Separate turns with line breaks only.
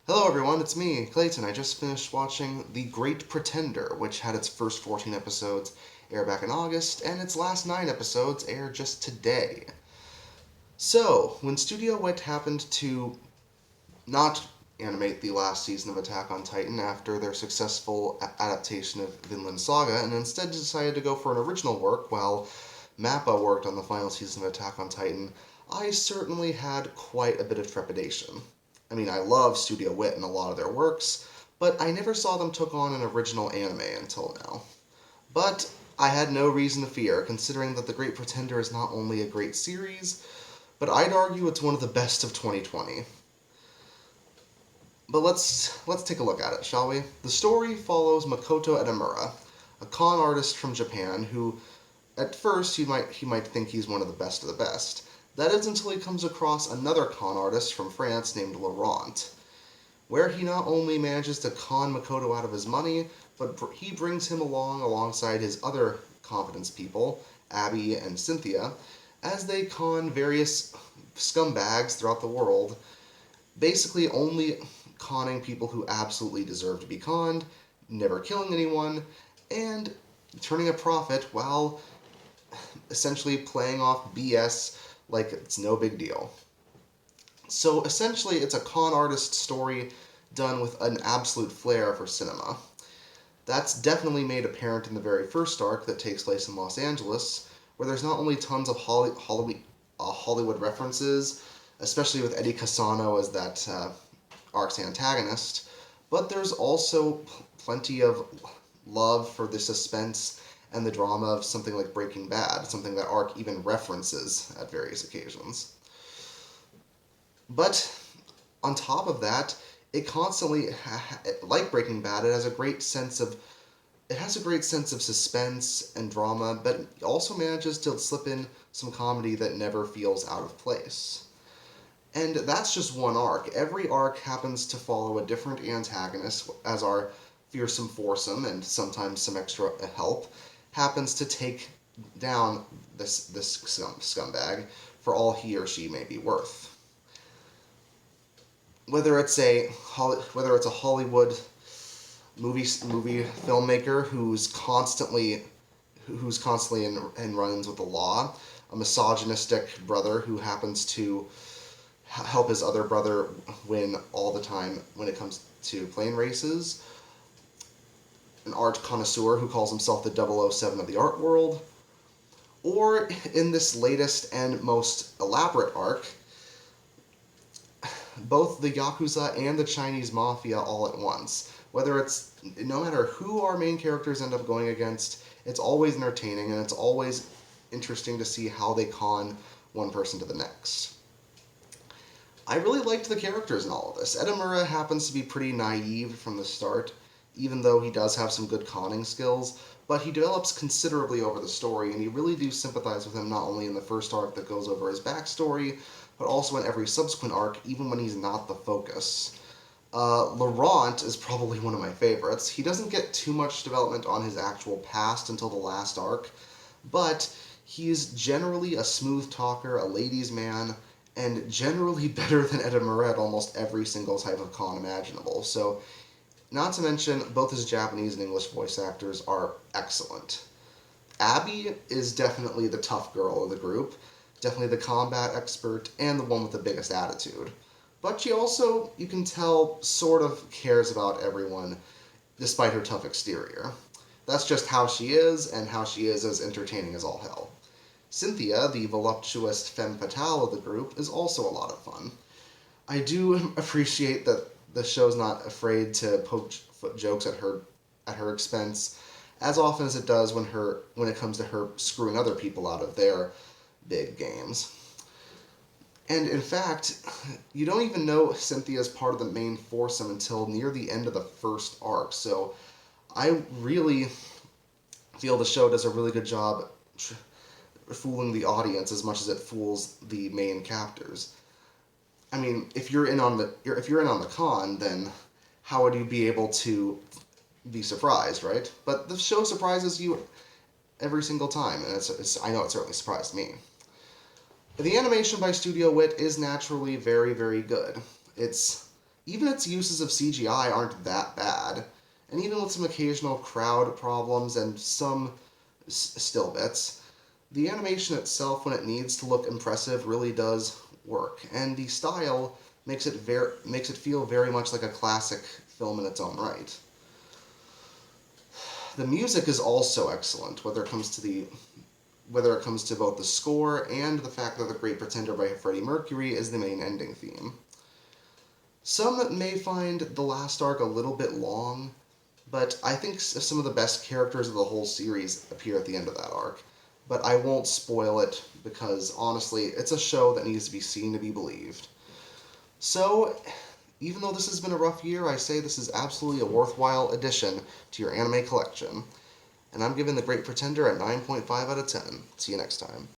Hello everyone, it's me, Clayton. I just finished watching The Great Pretender, which had its first 14 episodes air back in August, and its last 9 episodes air just today. So, when Studio Wit happened to not animate the last season of Attack on Titan after their successful adaptation of Vinland Saga, and instead decided to go for an original work while Mappa worked on the final season of Attack on Titan, I certainly had quite a bit of trepidation. I mean, I love Studio Wit and a lot of their works, but I never saw them took on an original anime until now. But I had no reason to fear, considering that The Great Pretender is not only a great series, but I'd argue it's one of the best of 2020. But let's take a look at it, shall we? The story follows Makoto Edamura, a con artist from Japan who, at first, he might think he's one of the best of the best. That is until he comes across another con artist from France named Laurent, where he not only manages to con Makoto out of his money, but he brings him along alongside his other confidence people, Abby and Cynthia, as they con various scumbags throughout the world, basically only conning people who absolutely deserve to be conned, never killing anyone, and turning a profit while essentially playing off BS like it's no big deal. So essentially, it's a con artist story done with an absolute flair for cinema. That's definitely made apparent in the very first arc that takes place in Los Angeles, where there's not only tons of Hollywood references, especially with Eddie Casano as that arc's antagonist, but there's also plenty of love for the suspense and the drama of something like Breaking Bad, something that arc even references at various occasions. But on top of that, it constantly, like Breaking Bad, it has a great sense of suspense and drama, but it also manages to slip in some comedy that never feels out of place. And that's just one arc. Every arc happens to follow a different antagonist, as our fearsome foursome and sometimes some extra help happens to take down this scumbag for all he or she may be worth. Whether it's a Hollywood movie filmmaker who's constantly in runs with the law, a misogynistic brother who happens to help his other brother win all the time when it comes to plane races, an art connoisseur who calls himself the 007 of the art world, or in this latest and most elaborate arc, both the Yakuza and the Chinese Mafia all at once. No matter who our main characters end up going against, it's always entertaining and it's always interesting to see how they con one person to the next. I really liked the characters in all of this. Edamura happens to be pretty naive from the start, even though he does have some good conning skills, but he develops considerably over the story, and you really do sympathize with him not only in the first arc that goes over his backstory, but also in every subsequent arc, even when he's not the focus. Laurent is probably one of my favorites. He doesn't get too much development on his actual past until the last arc, but he's generally a smooth talker, a ladies' man, and generally better than Edamura at almost every single type of con imaginable. So, not to mention, both his Japanese and English voice actors are excellent. Abby is definitely the tough girl of the group, definitely the combat expert, and the one with the biggest attitude. But she also, you can tell, sort of cares about everyone, despite her tough exterior. That's just how she is, and how she is as entertaining as all hell. Cynthia, the voluptuous femme fatale of the group, is also a lot of fun. I do appreciate that the show's not afraid to poke jokes at her expense as often as it does when it comes to her screwing other people out of their big games. And in fact, you don't even know Cynthia is part of the main foursome until near the end of the first arc. So I really feel the show does a really good job fooling the audience as much as it fools the main captors. I mean, if you're in on the con, then how would you be able to be surprised, right? But the show surprises you every single time, and I know it certainly surprised me. The animation by Studio Wit is naturally very, very good. It's Even its uses of CGI aren't that bad, and even with some occasional crowd problems and some still bits, the animation itself, when it needs to look impressive, really does work, and the style makes it feel very much like a classic film in its own right. The music is also excellent, whether it comes to both the score and the fact that The Great Pretender by Freddie Mercury is the main ending theme. Some may find the last arc a little bit long, but I think some of the best characters of the whole series appear at the end of that arc. But I won't spoil it because honestly, it's a show that needs to be seen to be believed. So, even though this has been a rough year, I say this is absolutely a worthwhile addition to your anime collection. And I'm giving The Great Pretender a 9.5 out of 10. See you next time.